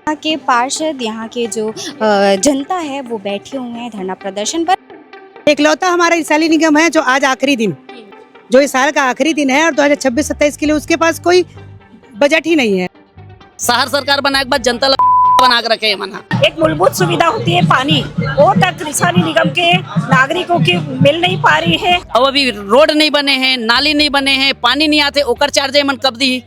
यहाँ के पार्षद, यहाँ के जो जनता है वो बैठे हुए हैं धरना प्रदर्शन पर। इकलौता हमारा रिसाली निगम है जो आज आखिरी दिन, जो इस साल का आखिरी दिन है और 2026-27 के लिए उसके पास कोई बजट ही नहीं है। शहर सरकार बनाने के बाद जनता बना के रखे मना। एक मूलभूत सुविधा होती है पानी, वो तक रिसाली निगम के नागरिकों की मिल नहीं पा रही है। अब अभी रोड नहीं बने हैं, नाली नहीं बने हैं, पानी नहीं आते, ओकर चार्ज मन कब दी।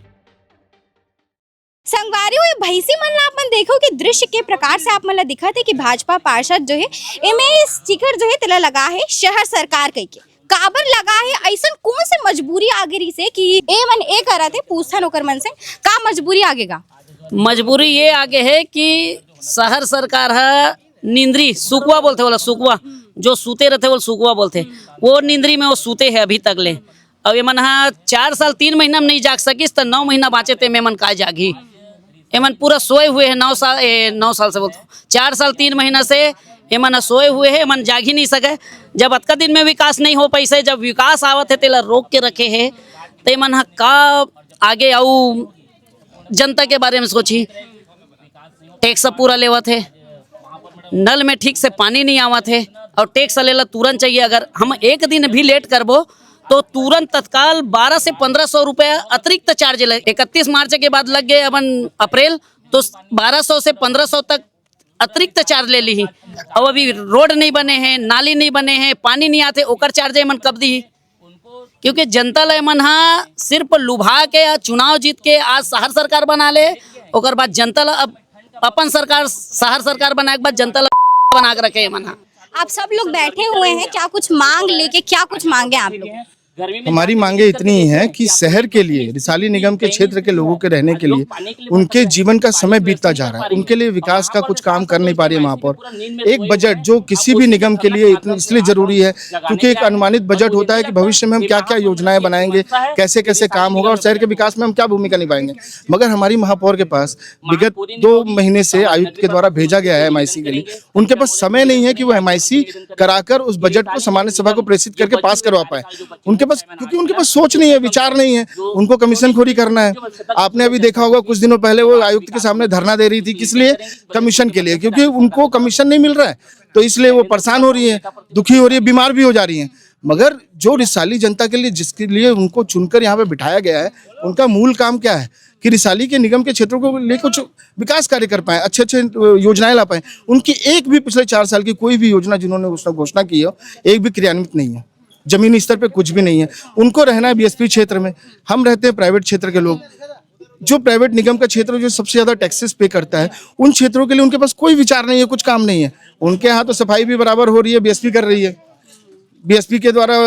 संगवारी हुए भैंसी मन ला अपन देखो कि दृश्य के प्रकार से आप मन दिखा थे कि भाजपा पार्षद जो है एमे स्टिकर जो है तेला लगा है शहर सरकार कह के काबर लगा है। ऐसा कौन से मजबूरी आगे रही से कि ए मन ए करा थे पूछता नौकर मन से का मजबूरी आगेगा। मजबूरी ये आगे है कि शहर सरकार है नींदरी सुकुआ बोलते बोला, सुकुआ जो सूते रहते वो सुकुआ बोलते, वो नींदरी में वो सूते है अभी तक ले। अब ये मन 4 साल 3 महीना में नहीं जाग सकिस तो 9 महीना बाँचे थे मैं मन का जागी। एमन पूरा सोए हुए है 9 साल से बोलते 4 साल 3 महीना से एमन सोए हुए है, एमन जाग ही नहीं सके। जब अतका दिन में विकास नहीं हो पैसे, जब विकास आवत है तेला रोक के रखे है तो एमन का आगे आऊ जनता के बारे में सोची। टैक्स पूरा लेवत है, नल में ठीक से पानी नहीं आवत है और टैक्स लेला तुरंत चाहिए। अगर हम एक दिन भी लेट करबो तो तुरंत तत्काल 1200 से 1500 रुपया अतिरिक्त चार्ज लगे। 31 मार्च के बाद लग गए अपन अप्रैल तो 1200 से 1500 तक अतिरिक्त चार्ज ले ली। अब अभी रोड नहीं बने हैं, नाली नहीं बने हैं, पानी नहीं आते, ओकर चार्ज मन कब दी। क्योंकि जनता ले मन सिर्फ लुभा के चुनाव जीत के आज शहर सरकार बना ले, ओकर बाद जनता ला अब अपन सरकार शहर सरकार बनाए के बाद जनता ला बना के रखे मन। आप सब लोग बैठे हुए हैं, क्या कुछ मांग लेके क्या कुछ मांगे आप लोग? हमारी मांगे इतनी ही है कि शहर के लिए, रिसाली निगम के क्षेत्र के लोगों के रहने के लिए उनके जीवन का समय बीतता जा रहा है, उनके लिए विकास का कुछ काम कर नहीं पा रही है महापौर। एक बजट जो किसी भी निगम के लिए इसलिए जरूरी है क्योंकि एक अनुमानित बजट होता है कि भविष्य में हम क्या क्या योजनाएं बनाएंगे, कैसे कैसे काम होगा और शहर के विकास में हम क्या भूमिका निभाएंगे। मगर हमारी महापौर के पास विगत 2 महीने से आयुक्त के द्वारा भेजा गया है MIC के लिए, उनके पास समय नहीं है कि वो MIC कराकर उस बजट को सामान्य सभा को प्रेषित करके पास करवा पाए। क्योंकि उनके पास सोच नहीं है, विचार नहीं है, उनको कमीशन खोरी करना है। आपने अभी देखा होगा कुछ दिनों पहले वो आयुक्त के सामने धरना दे रही थी, किस लिए? कमीशन के लिए, क्योंकि उनको कमीशन नहीं मिल रहा है तो इसलिए वो परेशान हो रही है, दुखी हो रही है, बीमार भी हो जा रही है। मगर जो रिसाली जनता के लिए, जिसके लिए उनको चुनकर यहाँ पे बिठाया गया है, उनका मूल काम क्या है कि रिसाली के निगम के क्षेत्रों को लिए कुछ विकास कार्य कर पाए, अच्छे अच्छे योजनाएं ला पाए। उनकी एक भी पिछले 4 साल की कोई भी योजना जिन्होंने उसने घोषणा की हो, एक भी क्रियान्वित नहीं है। जमीनी स्तर पे कुछ भी नहीं है। उनको रहना है BSP क्षेत्र में, हम रहते हैं प्राइवेट क्षेत्र के लोग। जो प्राइवेट निगम का क्षेत्र जो सबसे ज्यादा टैक्सेस पे करता है, उन क्षेत्रों के लिए उनके पास कोई विचार नहीं है, कुछ काम नहीं है। उनके यहाँ तो सफाई भी बराबर हो रही है, BSP कर रही है, BSP के द्वारा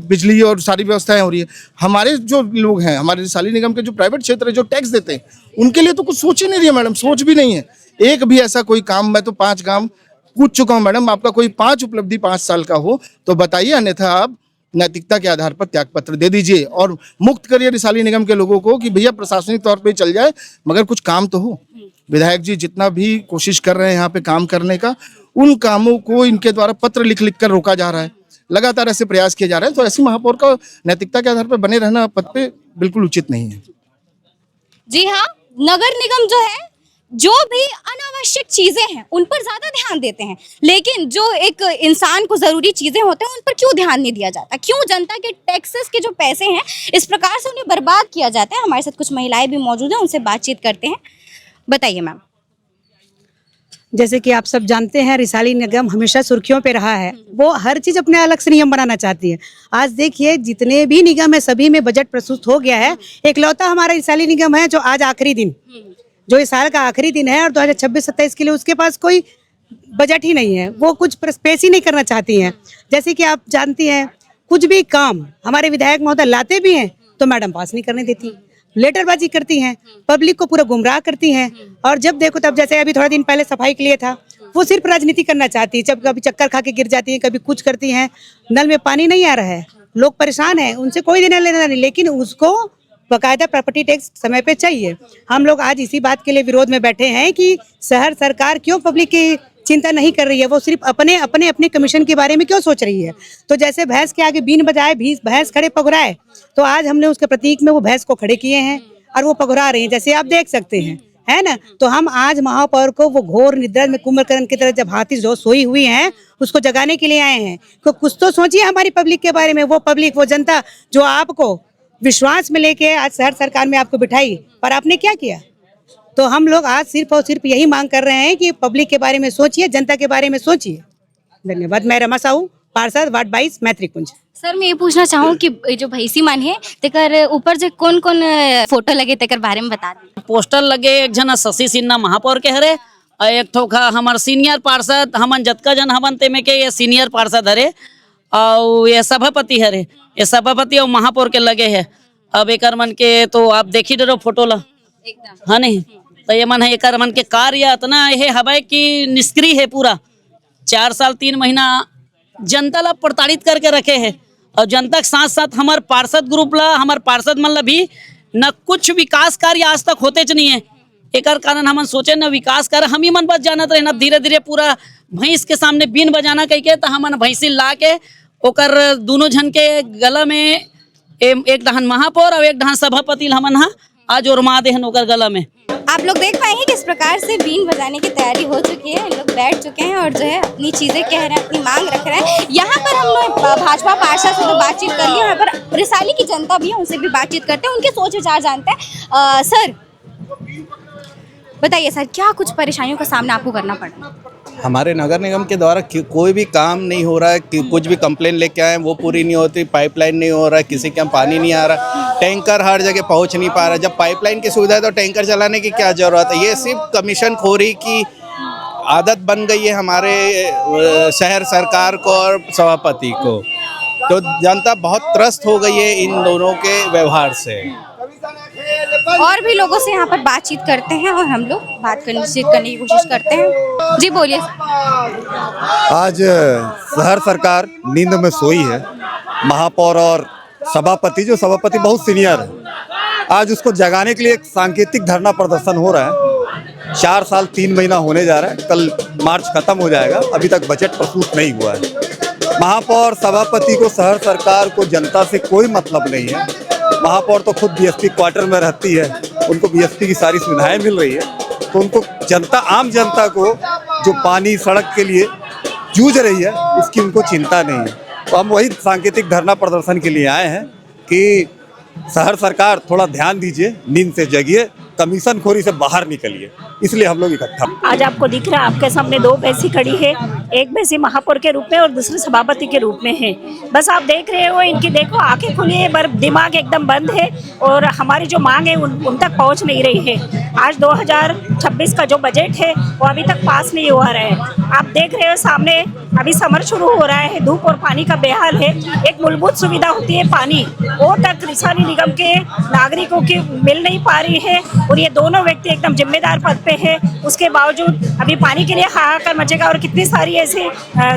बिजली और सारी व्यवस्थाएं हो रही है। हमारे जो लोग हैं, हमारे रिसाली निगम के जो प्राइवेट क्षेत्र है, जो टैक्स देते हैं, उनके लिए तो कुछ सोच ही नहीं रही है मैडम, सोच भी नहीं है। एक भी ऐसा कोई काम, मैं तो 5 काम पूछ चुका हूं मैडम, आपका कोई 5 उपलब्धि 5 साल का हो तो बताइए, अन्यथा आप नैतिकता के आधार पर त्याग पत्र दे दीजिए और मुक्त करिए रिसाली निगम के लोगों को कि भैया प्रशासनिक तौर पे चल जाए मगर कुछ काम तो हो। विधायक जी जितना भी कोशिश कर रहे हैं यहाँ पे काम करने का, उन कामों को इनके द्वारा पत्र लिख कर रोका जा रहा है, लगातार ऐसे प्रयास किए जा रहे हैं। तो ऐसी महापौर का नैतिकता के आधार पर बने रहना पद पे बिल्कुल उचित नहीं है। जी हाँ, नगर निगम जो है जो भी अनावश्यक चीजें हैं उन पर ज्यादा ध्यान देते हैं, लेकिन जो एक इंसान को जरूरी चीजें होते हैं उन पर क्यों ध्यान नहीं दिया जाता? क्यों जनता के टैक्सेस के जो पैसे हैं इस प्रकार से उन्हें बर्बाद किया जाता है? हमारे साथ कुछ महिलाएं भी मौजूद हैं, उनसे बातचीत करते हैं। बताइए मैम। जैसे कि आप सब जानते हैं रिसाली निगम हमेशा सुर्खियों पे रहा है, वो हर चीज अपने अलग से नियम बनाना चाहती है। आज देखिए जितने भी निगम है सभी में बजट प्रस्तुत हो गया है, इकलौता हमारा रिसाली निगम है जो आज आखिरी दिन, जो इस साल का आखिरी दिन है और 2026-27 के लिए उसके पास कोई बजट ही नहीं है, वो कुछ पेश ही नहीं करना चाहती हैं। जैसे कि आप जानती हैं कुछ भी काम हमारे विधायक महोदय लाते भी हैं तो मैडम पास नहीं करने देती, लेटरबाजी करती हैं, पब्लिक को पूरा गुमराह करती हैं। और जब देखो तब, जैसे अभी थोड़ा दिन पहले सफाई के लिए था, वो सिर्फ राजनीति करना चाहती है। जब कभी चक्कर खा के गिर जाती हैं, कभी कुछ करती हैं, नल में पानी नहीं आ रहा है, लोग परेशान हैं, उनसे कोई देना लेना नहीं, लेकिन उसको बकायदा प्रॉपर्टी टैक्स समय पे चाहिए। हम लोग आज इसी बात के लिए विरोध में बैठे हैं कि शहर सरकार क्यों पब्लिक की चिंता नहीं कर रही है, वो सिर्फ अपने कमीशन के बारे में क्यों सोच रही है। तो जैसे भैंस के आगे बीन बजाए भैंस खड़े पगुराए, तो आज हमने उसके प्रतीक में वो भैंस को खड़े किए हैं और वो पगुरा रहे हैं। जैसे आप देख सकते हैं है ना। तो हम आज महापौर को वो घोर निद्रा में कुंभकर्ण की तरह जब हाथी जो सोई हुई हैं उसको जगाने के लिए आए हैं। तो कुछ तो सोचिए हमारी पब्लिक के बारे में, वो पब्लिक, वो जनता जो आपको विश्वास में लेके आज शहर सरकार में आपको बिठाई, पर आपने क्या किया। तो हम लोग आज सिर्फ और सिर्फ यही मांग कर रहे हैं कि पब्लिक के बारे में सोचिए, जनता के बारे में सोचिए। धन्यवाद। मैं रमा साहू, पार्षद वार्ड 22 मैत्री कुंज। सर मैं ये पूछना चाहूँ कि जो भैंसी मन है तेकर ऊपर जो कौन कौन फोटो लगे तेकर बारे में बता दें। पोस्टर लगे, एक जन शशि सिन्हा महापौर के हरे और एक ठोका हमार सीनियर पार्षद, हमन जतका जन हमन तेमे के ये सीनियर पार्षद हरे और ये सभापति हरे, ये सभापति और महापौर के लगे है। अब एक मन के तो आप देखी डरो फोटो ला एकदम है नहीं, तो ये मन है एक मन के कार्य इतना ये हवाई की निष्क्रिय है पूरा। 4 साल 3 महीना जनता ला प्रताड़ित करके रखे है और जनता के साथ साथ हमार पार्षद ग्रुप ला, हमार पार्षद मन ला भी न कुछ विकास कार्य आज तक होते नहीं है। एक कारण हमन सोचे न विकास कार्य हम ही मन बच जानत रहे, न धीरे धीरे पूरा भैंस के सामने बीन बजाना कह के, तो हमन भैंसी ला के ओकर दोनों जन के गला में एक डहन महापौर और एक डहन सभापति हमन हा आज ओरमा देहन ओकर गला में। आप लोग देख पाएंगे किस प्रकार से बीन बजाने की तैयारी हो चुकी है। लोग बैठ चुके हैं और जो है अपनी चीजें कह रहे हैं, अपनी मांग रख रहे हैं। यहाँ पर हम लोग भाजपा पार्षद से तो बातचीत कर ली, यहाँ पर रिसाली की जनता भी है, उनसे भी बातचीत करते हैं, उनके सोच विचार जानते हैं। सर बताइए सर, क्या कुछ परेशानियों का सामना आपको करना पड़ा। हमारे नगर निगम के द्वारा कोई भी काम नहीं हो रहा है कि कुछ भी कंप्लेन लेके आए वो पूरी नहीं होती, पाइपलाइन नहीं हो रहा है, किसी के यहाँ पानी नहीं आ रहा, टैंकर हर जगह पहुंच नहीं पा रहा। जब पाइपलाइन की सुविधा है तो टैंकर चलाने की क्या जरूरत है। ये सिर्फ कमीशन खोरी की आदत बन गई है हमारे शहर सरकार को और सभापति को। तो जनता बहुत त्रस्त हो गई है इन दोनों के व्यवहार से। और भी लोगों से यहाँ पर बातचीत करते हैं और हम लोग बात करने की कोशिश करते हैं। जी बोलिए। आज शहर सरकार नींद में सोई है। महापौर और सभापति, जो सभापति बहुत सीनियर है, आज उसको जगाने के लिए एक सांकेतिक धरना प्रदर्शन हो रहा है। 4 साल 3 महीना होने जा रहा है, कल मार्च खत्म हो जाएगा, अभी तक बजट प्रस्तुत नहीं हुआ है। महापौर सभापति को, शहर सरकार को जनता से कोई मतलब नहीं है। महापौर तो खुद बीएसपी क्वार्टर में रहती है, उनको बीएसपी की सारी सुविधाएं मिल रही है, तो उनको जनता, आम जनता को जो पानी सड़क के लिए जूझ रही है उसकी उनको चिंता नहीं है। तो हम वही सांकेतिक धरना प्रदर्शन के लिए आए हैं कि शहर सरकार थोड़ा ध्यान दीजिए, नींद से जगिए, कमीशन खोरी से बाहर निकलिए, इसलिए हम लोग इकट्ठा। आज आपको दिख रहा है आपके सामने 2 भैंसी खड़ी है, एक भैंसी महापौर के रूप में और दूसरी सभापति के रूप में है। बस आप देख रहे हो इनकी, देखो आंखें खुली है पर दिमाग एकदम बंद है और हमारी जो मांग है उन तक पहुंच नहीं रही है। आज 2026 का जो बजट है वो अभी तक पास नहीं हुआ रहा है। आप देख रहे हो सामने अभी समर शुरू हो रहा है, धूप और पानी का बेहाल है। एक मूलभूत सुविधा होती है पानी, वो तक रिसाली निगम के नागरिकों की मिल नहीं पा रही है और ये दोनों व्यक्ति एकदम जिम्मेदार पद पे है। उसके बावजूद अभी पानी के लिए हाहाकार मचेगा और कितनी सारी ऐसी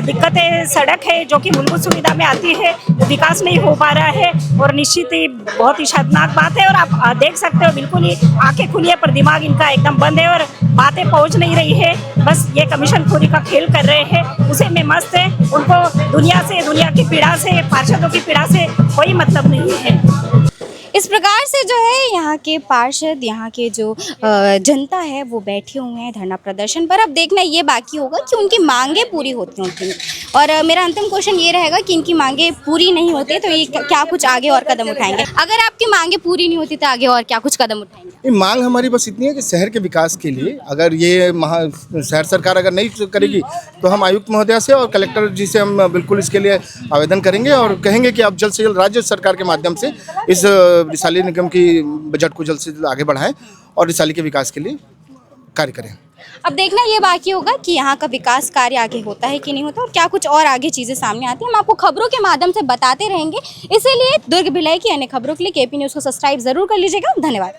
दिक्कतें, सड़क है जो कि मूलभूत सुविधा में आती है, विकास नहीं हो पा रहा है और निश्चित ही बहुत ही शर्मनाक बात है। और आप देख सकते हो बिल्कुल ही आंखें खुली है पर दिमाग इनका एकदम बंद है और बातें पहुंच नहीं रही है। बस ये कमीशन खोरी का खेल कर रहे हैं, उसे में मस्त है। उनको दुनिया की पीड़ा से, पार्षदों की पीड़ा से कोई मतलब नहीं है। इस प्रकार से जो है यहाँ के पार्षद, यहाँ के जो जनता है वो बैठे हुए हैं धरना प्रदर्शन पर। अब देखना ये बाकी होगा कि उनकी मांगे पूरी होती हैं उनकी। और मेरा अंतिम क्वेश्चन ये रहेगा कि इनकी मांगे पूरी नहीं होती तो ये क्या कुछ आगे और कदम उठाएंगे। अगर आपकी मांगे पूरी नहीं होती तो आगे और क्या कुछ कदम उठाएंगे। ये मांग हमारी बस इतनी है कि शहर के विकास के लिए अगर ये शहर सरकार अगर नहीं करेगी तो हम आयुक्त महोदया से और कलेक्टर जी से हम बिल्कुल इसके लिए आवेदन करेंगे और कहेंगे कि आप जल्द से जल्द राज्य सरकार के माध्यम से इस रिसाली निगम की बजट को जल्द से जल्द आगे बढ़ाएं और रिसाली के विकास के लिए कार्य करें। अब देखना ये बाकी होगा कि यहाँ का विकास कार्य आगे होता है कि नहीं होता और क्या कुछ और आगे चीज़ें सामने आती हैं। हम आपको खबरों के माध्यम से बताते रहेंगे, इसीलिए दुर्ग भिलाई की अन्य खबरों के लिए केपी न्यूज़ को सब्सक्राइब जरूर कर लीजिएगा। धन्यवाद।